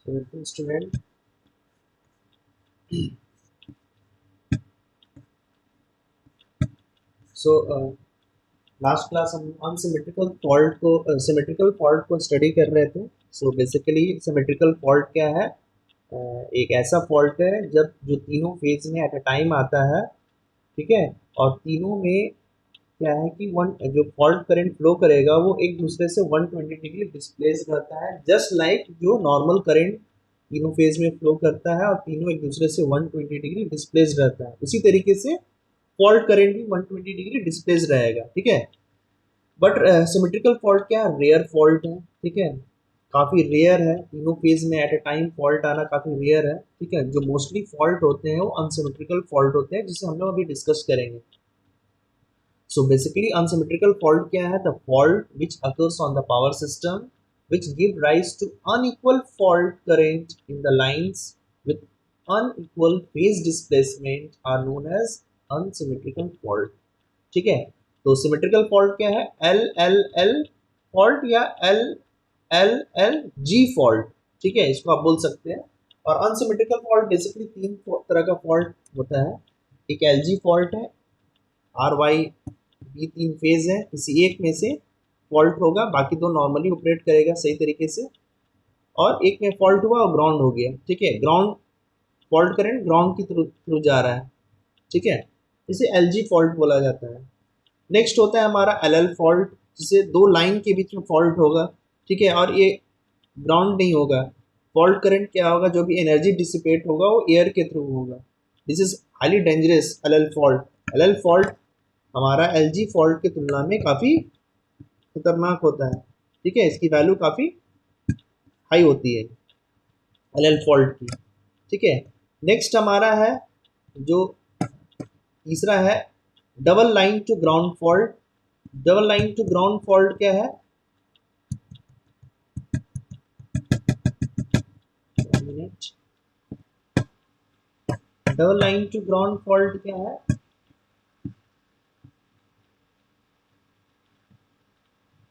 Student, so last class हम symmetrical fault को study कर रहे थे। सो बेसिकली सिमेट्रिकल फॉल्ट क्या है? एक ऐसा फॉल्ट है जब जो तीनों फेज में एट अ टाइम आता है, ठीक है, और तीनों में क्या है कि वन जो फॉल्ट करंट फ्लो करेगा वो एक दूसरे से 120 डिग्री डिस्प्लेस रहता है, जस्ट लाइक जो नॉर्मल करंट तीनों फेज में फ्लो करता है और तीनों एक दूसरे से 120 डिग्री डिस्प्लेस रहता है, उसी तरीके से फॉल्ट करंट भी 120 डिग्री डिस्प्लेस रहेगा, ठीक है। बट सिमेट्रिकल फॉल्ट क्या है? रेयर फॉल्ट है, ठीक है, काफ़ी रेयर है, तीनों फेज में एट अ टाइम फॉल्ट आना काफ़ी रेयर है, ठीक है। जो मोस्टली फॉल्ट होते हैं वो अनसिमेट्रिकल फॉल्ट होते हैं, जिसे हम लोग अभी डिस्कस करेंगे। So basically unsymmetrical fault क्या है? The fault which occurs on the power system which give rise to unequal fault current in the lines with unequal phase displacement are known as unsymmetrical fault, ठीक है। तो symmetrical fault क्या है? L L L fault या L L L G fault, ठीक है, इसको आप बोल सकते हैं। और अनसिमेट्रिकल फॉल्ट बेसिकली तीन तरह का फॉल्ट होता है। एक एल जी फॉल्ट है, आर वाई बी तीन फेज है, किसी एक में से फॉल्ट होगा, बाकी दो नॉर्मली ऑपरेट करेगा सही तरीके से, और एक में फॉल्ट हुआ और ग्राउंड हो गया, ठीक है, ग्राउंड फॉल्ट करंट ग्राउंड की थ्रू जा रहा है, ठीक है, इसे एलजी फॉल्ट बोला जाता है। नेक्स्ट होता है हमारा एल एल फॉल्ट, जिसे दो लाइन के बीच में फॉल्ट होगा, ठीक है, और ये ग्राउंड नहीं होगा। फॉल्ट करंट क्या होगा? जो भी एनर्जी डिसिपेट होगा वो एयर के थ्रू होगा। This is highly dangerous L L fault. L L fault हमारा एल जी फॉल्ट की तुलना में काफ़ी खतरनाक होता है, ठीक है, इसकी वैल्यू काफ़ी हाई होती है एल एल फॉल्ट की, ठीक है। नेक्स्ट हमारा है जो तीसरा है double line to ground fault. Double line to ground fault क्या है? Double line to ground fault क्या है?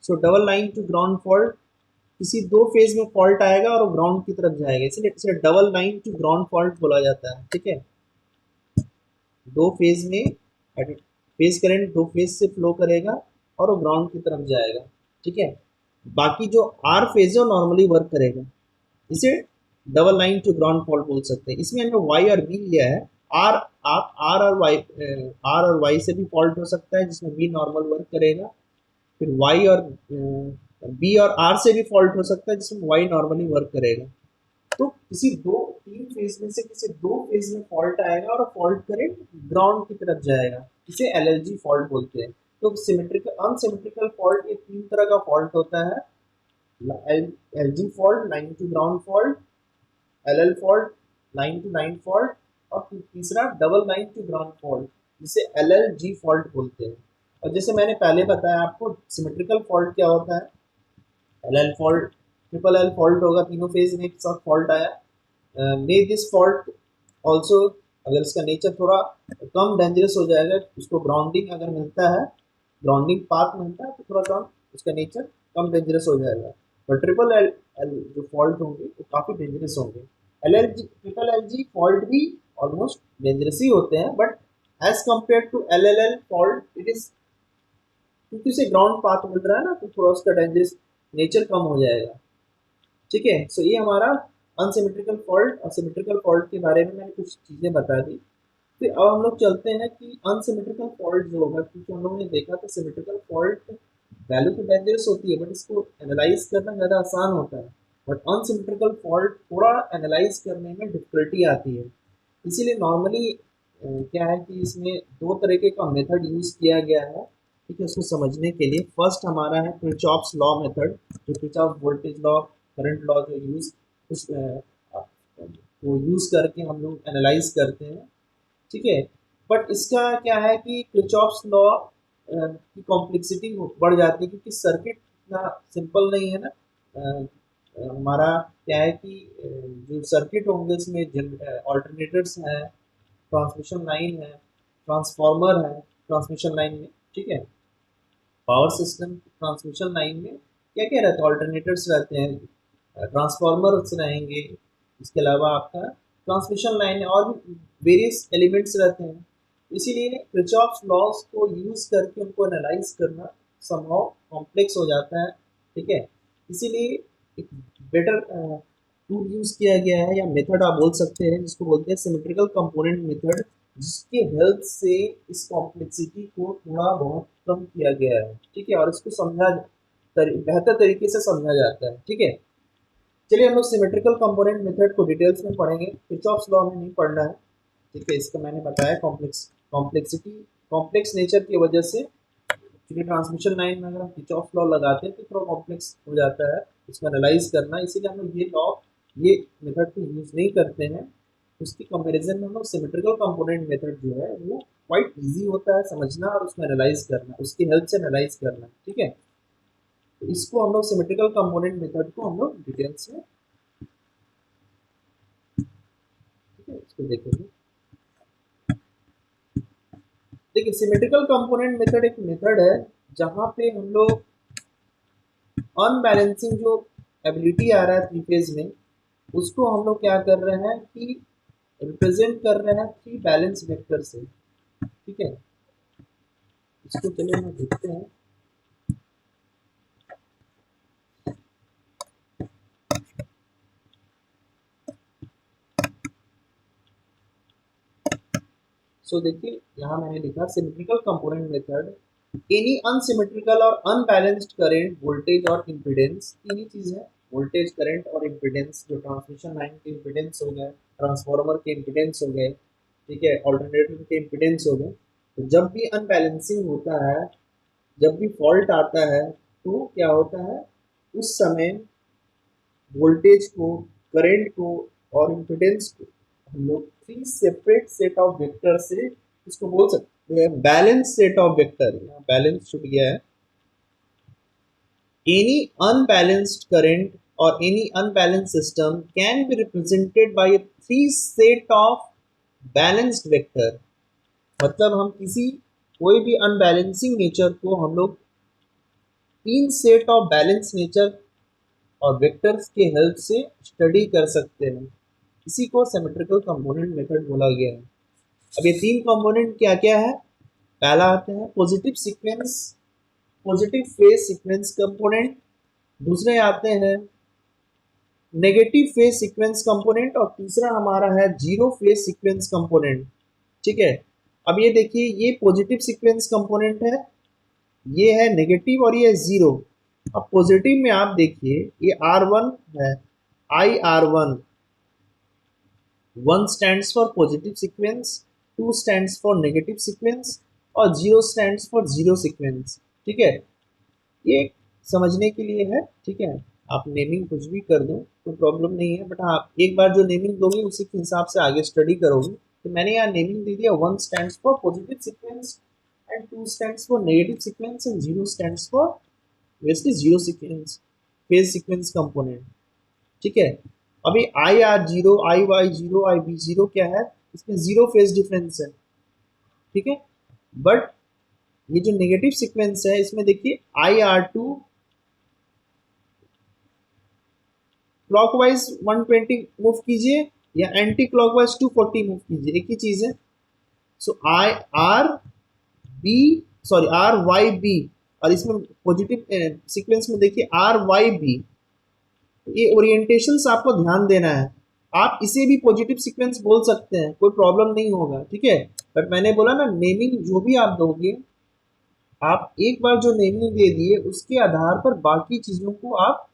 So double line to ground fault, किसी दो फेज में फॉल्ट आएगा और वो ग्राउंड की तरफ जाएगा, इसलिए इसे double line to ground fault बोला जाता है, ठीक है। दो फेज में फेज करंट दो फेज से फ्लो करेगा और वो ग्राउंड की तरफ जाएगा, ठीक है। बाकी जो आर फेज है वो नॉर्मली वर्क करेगा, इसे double line to ground fault बोल सकते हैं। इसमें हमने वाई और बी लिया है। आर आप आर और वाई से भी फॉल्ट हो सकता है, जिसमें बी नॉर्मल वर्क करेगा। फिर वाई और बी और आर से भी फॉल्ट हो सकता है, जिसमें वाई नॉर्मली वर्क करेगा। तो किसी दो तीन फेज में से किसी दो फेज में फॉल्ट आएगा और फॉल्ट करंट ग्राउंड की तरफ जाएगा, इसे एलएलजी फॉल्ट बोलते हैं। तो सिमेट्रिकल अनसिमेट्रिकल फॉल्ट ये तीन तरह का फॉल्ट होता है। LG fault, line to ground fault, LL fault, line to line fault, और तीसरा double line to ground fault, जिसे एलएलजी फॉल्ट बोलते हैं। और जैसे मैंने पहले बताया आपको, सिमेट्रिकल फॉल्ट क्या होता है? L L fault, triple L fault होगा, तीनों फेज में एक साथ फॉल्ट आया। मे दिस फॉल्ट ऑल्सो, अगर इसका नेचर थोड़ा कम डेंजरस हो जाएगा, उसको ग्राउंडिंग अगर मिलता है, ग्राउंडिंग पाथ मिलता है, तो थोड़ा कम उसका नेचर कम डेंजरस हो जाएगा। और ट्रिपल एल एल जो फॉल्ट होंगे वो काफ़ी डेंजरस होंगे। L L G triple L G fault भी ऑलमोस्ट डेंजरस ही होते हैं, but as compare to L L L fault it is, क्योंकि उसे ग्राउंड पाथ मिल रहा है ना, तो थोड़ा उसका डेंजरस नेचर कम हो जाएगा, ठीक है। सो ये हमारा अनसिमेट्रिकल फॉल्ट और सिमेट्रिकल फॉल्ट के बारे में मैंने कुछ चीज़ें बता दी। फिर अब हम लोग चलते हैं कि अनसिमेट्रिकल फॉल्ट जो होगा, क्योंकि हम लोगों ने देखा था सिमेट्रिकल फॉल्ट वैल्यू तो डेंजरस होती है, बट इसको एनालाइज करना ज़्यादा आसान होता है। बट अनसिमेट्रिकल फॉल्ट थोड़ा एनालाइज करने में डिफिकल्टी आती है। इसीलिए नॉर्मली क्या है कि इसमें दो तरीके का मेथड यूज़ किया गया है, ठीक है, उसको समझने के लिए। फर्स्ट हमारा है किरचॉफ्स लॉ मेथड, जो Kirchhoff voltage law, current law जो यूज़ उस वो यूज़ करके हम लोग एनालाइज करते हैं, ठीक है। बट इसका क्या है कि किरचॉफ्स लॉ की कॉम्प्लेक्सिटी बढ़ जाती है, क्योंकि सर्किट इतना सिंपल नहीं है ना। हमारा क्या है कि जो सर्किट होंगे उसमें ऑल्टरनेटर्स हैं, ट्रांसमिशन लाइन है, ट्रांसफार्मर है ट्रांसमिशन लाइन में, ठीक है। पावर सिस्टम ट्रांसमिशन लाइन में क्या क्या रहता है? ऑल्टरनेटर्स रहते हैं, ट्रांसफार्मर्स रहेंगे, इसके अलावा आपका ट्रांसमिशन लाइन और भी वेरियस एलिमेंट्स रहते हैं। इसीलिए किरचॉफ्स लॉज को यूज करके उनको एनालाइज करना समहाउ कॉम्प्लेक्स हो जाता है, ठीक है। इसीलिए एक बेटर टूल यूज किया गया है या मेथड आप बोल सकते हैं जिसको बोलते हैं सिमेट्रिकल कंपोनेंट मेथड, जिसके हेल्प से इस कॉम्प्लेक्सिटी को थोड़ा बहुत कम किया गया है, ठीक है, और इसको बेहतर तरीके से समझा जाता है, ठीक है। चलिए हम लोग सिमेट्रिकल कंपोनेंट मेथड को डिटेल्स में पढ़ेंगे, किरचॉफ्स लॉ में नहीं पढ़ना है, ठीक है। इसका मैंने बताया कॉम्प्लेक्सिटी कॉम्प्लेक्स नेचर की वजह से, क्योंकि ट्रांसमिशन लाइन में अगर हम किरचॉफ्स लॉ लगाते हैं तो थोड़ा कॉम्प्लेक्स हो जाता है इसको एनालाइज करना, इसीलिए हम लोग ये मेथड को यूज नहीं करते हैं। उसकी कंपैरिजन में हम लोग सिमेट्रिकल कंपोनेंट मेथड जो है वो क्वाइट इजी होता है समझना और उसको एनालाइज करना, उसकी हेल्प से एनालाइज करना, ठीक है। तो इसको हम लोग सिमेट्रिकल कंपोनेंट मेथड को हम लोग डिटेल्स में, ठीक है, इसको देखेंगे। देखिए सिमेट्रिकल कंपोनेंट मेथड एक मेथड है जहाँ पे हम लोग अनबैलेंसिंग जो एबिलिटी आ रहा है थ्री फेज में, उसको हम लोग क्या कर रहे हैं कि रिप्रेजेंट कर रहे हैं थ्री बैलेंस वेक्टर से, ठीक है। इसको चलिए हम देखते हैं। देखिए यहाँ मैंने लिखा symmetrical component method, any unsymmetrical और अनबैलेंस्ड करंट वोल्टेज और इम्पीडेंस, तीन ही चीज है, वोल्टेज करंट और इम्पीडेंस, जो ट्रांसमिशन लाइन के इम्पीडेंस हो गए, ट्रांसफार्मर के इम्पीडेंस हो गए, ठीक है, ऑल्टरनेटर के इम्पीडेंस हो गए। तो जब भी अनबैलेंसिंग होता है, जब भी फॉल्ट आता है, तो क्या होता है उस समय वोल्टेज को, करंट को और इम्पीडेंस को हम लोग three separate set of vector से इसको बोल सकते हैं बैलेंस सेट ऑफ वेक्टर, यहाँ बैलेंस छूट गया है। एनी अनबैलेंस्ड करंट और any unbalanced system can be represented by three set of balanced vector. मतलब हम किसी कोई भी अनबैलेंसिंग नेचर को हम लोग तीन सेट ऑफ बैलेंस नेचर और वेक्टर्स के हेल्प से स्टडी कर सकते हैं। इसी को सिमेट्रिकल कंपोनेंट मेथड बोला गया है। अब ये तीन कंपोनेंट क्या क्या है, पहला आते हैं पॉजिटिव फेज सीक्वेंस कंपोनेंट, दूसरे आते हैं नेगेटिव फेज सीक्वेंस कंपोनेंट और तीसरा हमारा है जीरो फेज सीक्वेंस कंपोनेंट, ठीक है। अब ये देखिए ये पॉजिटिव सीक्वेंस कंपोनेंट है, ये है नेगेटिव और ये जीरो। अब पॉजिटिव में आप देखिए ये R1 है, IR1, 1 stands for positive sequence, 2 stands for negative sequence और 0 stands for zero sequence, ठीक है। ये समझने के लिए है, ठीक है। आप नेमिंग कुछ भी कर दो तो प्रॉब्लम नहीं है, बट आप एक बार जो नेमिंग दोगे उसी के हिसाब से आगे स्टडी करोगे। तो मैंने यहाँ नेमिंग दे दिया, 1 stands for positive sequence and 2 stands for negative sequence and 0 stands for obviously zero sequence phase sequence component, ठीक है। अभी IR0, IY0, IB0 क्या है, इसमें जीरो फेज डिफरेंस है, ठीक है। बट ये जो नेगेटिव सीक्वेंस है इसमें देखिए IR2 क्लॉकवाइज 120 मूव कीजिए या एंटी क्लॉकवाइज 240 मूव कीजिए, एक ही चीज है। So I R B sorry RYB, और इसमें पॉजिटिव सीक्वेंस में देखिए RYB, ये ओरिएंटेशंस आपको ध्यान देना है। आप इसे भी पॉजिटिव सीक्वेंस बोल सकते हैं, कोई प्रॉब्लम नहीं होगा, ठीक है। बट मैंने बोला ना नेमिंग जो भी आप दोगे, आप एक बार जो नेमिंग दे दिए उसके आधार पर बाकी चीजों को आप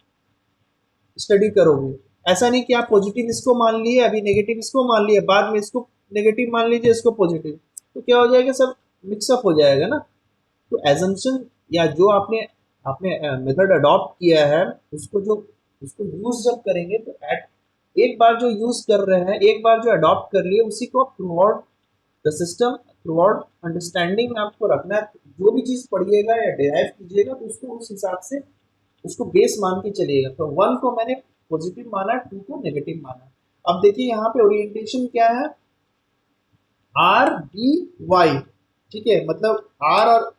स्टडी करोगे। ऐसा नहीं कि आप पॉजिटिव इसको मान लिए, अभी नेगेटिव इसको मान लिए, बाद में इसको नेगेटिव मान लीजिए, इसको पॉजिटिव, तो क्या हो जाएगा, सब मिक्सअप हो जाएगा ना। तो एजम्पशन या जो आपने आपने मेथड अडॉप्ट किया है उसको यूज जब करेंगे तो एट एक बार जो यूज कर रहे हैं, एक बार जो अडॉप्ट कर लिए, उसी को आप through out the system, through out understanding में आपको रखना है। जो भी चीज पढ़िएगा या डिराइव कीजिएगा तो उसको उस हिसाब से उसको बेस मान के चलिएगा। तो 1 को मैंने पॉजिटिव माना, 2 को नेगेटिव माना। अब देखिए यहाँ पे ओरिएंटेशन क्या है, RBY, ठीक है, मतलब R और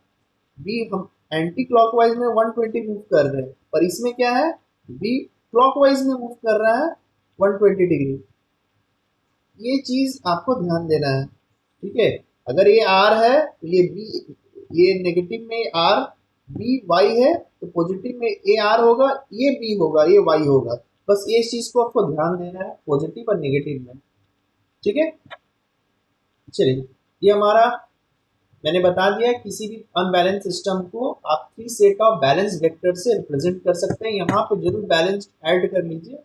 B हम एंटी क्लॉकवाइज में 120 मूव कर रहे हैं, पर इसमें क्या है B क्लॉकवाइज में मूव कर रहा है 120 डिग्री। ये चीज आपको ध्यान देना है, ठीक है। अगर ये आर है तो ये बी, ये नेगेटिव में आर बी वाई है तो पॉजिटिव में ए आर होगा, ये बी होगा, ये वाई होगा। बस ये चीज को आपको ध्यान देना है पॉजिटिव और नेगेटिव में, ठीक है। चलिए, ये हमारा मैंने बता दिया किसी भी अनबैलेंस सिस्टम को आप three set of balance vector से रिप्रेजेंट कर सकते हैं। यहाँ पे जरूर बैलेंस ऐड कर लीजिए,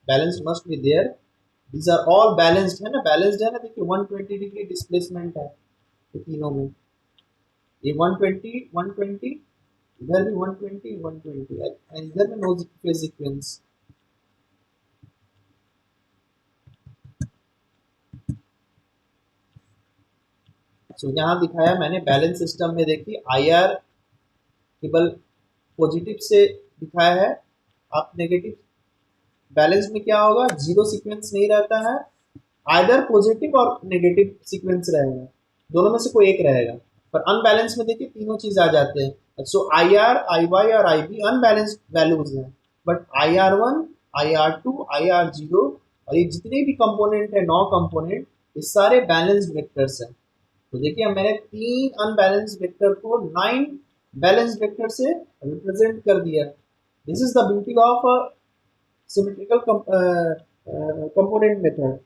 balance must be there. These are all balanced है ना, बैलेंस्ड है ना। देखिए 120 डिग्री डिस्प्लेसमेंट है ये तीनों में, ये 120 120, इधर भी 120 120 एंड इधर में नो फेज सीक्वेंस। सो यहाँ दिखाया मैंने बैलेंस सिस्टम में, देखिए आई आर केवल पॉजिटिव से दिखाया है, आप नेगेटिव बैलेंस में क्या होगा, जीरो सीक्वेंस नहीं रहता है, आइदर पॉजिटिव और नेगेटिव सीक्वेंस रहेगा, दोनों में से कोई एक रहेगा। पर अनबैलेंस में देखिए तीनों चीज आ जाते हैं। सो आई आर आई वाई और आई बी अनबैलेंस्ड वैल्यूज हैं, but I R one, I R two, I R zero और ये जितने भी कंपोनेंट है 9 कंपोनेंट, ये सारे बैलेंस्ड वेक्टर्स हैं। तो देखिए मैंने तीन अनबैलेंस्ड वेक्टर को 9 बैलेंस्ड वेक्टर से रिप्रेजेंट कर दिया। This is the beauty of symmetrical component method,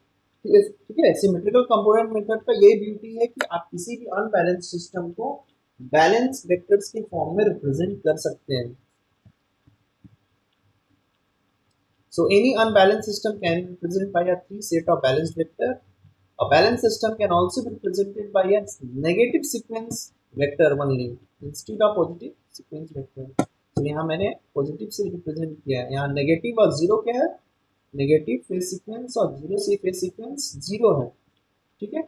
ठीक है। सिमेट्रिकल कंपोनेंट मेथड का यही ब्यूटी है कि आप किसी भी अनबैलेंस सिस्टम को बैलेंस वेक्टर्स के फॉर्म में रिप्रेजेंट कर सकते हैं। So any unbalanced system can be represented by a three set of balanced vector. A balanced system can also be represented by a negative sequence vector only instead of positive sequence vector. तो यहाँ मैंने positive से represent किया है, यहाँ negative और zero क्या है, नेगेटिव फेज सीक्वेंस और जीरो से फेज सीक्वेंस जीरो है, ठीक है।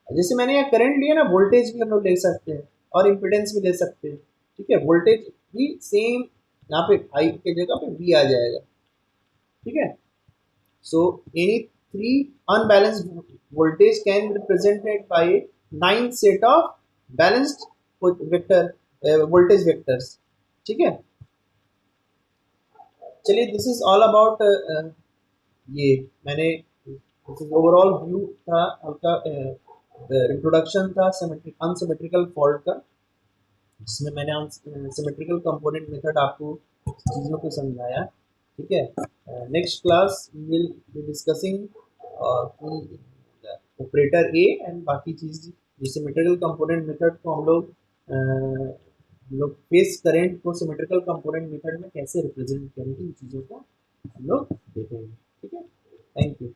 जैसे मैंने यहाँ करंट लिया ना, वोल्टेज भी हम लोग ले सकते हैं और इम्पिडेंस भी ले सकते हैं, ठीक है। वोल्टेज भी सेम, यहाँ पे आई के जगह पे वी आ जाएगा, ठीक है। So any three unbalanced voltage can be represented by 9 set of balanced vector voltage vectors, ठीक है। चलिए दिस इज ऑल अबाउट, ये मैंने ओवरऑल व्यू था हल्का, इंट्रोडक्शन था अनसिमेट्रिकल फॉल्ट का, जिसमें मैंने सिमेट्रिकल कंपोनेंट मेथड आपको चीज़ों को समझाया, ठीक है। Next class will be discussing operator A and बाकी चीज़, जो सिमेट्रिकल कंपोनेंट मेथड को हम लोग फेस करेंट को सिमेट्रिकल कंपोनेंट मेथड में कैसे रिप्रेजेंट करेंगे, इन चीज़ों को हम लोग देखेंगे, ठीक है। Thank you.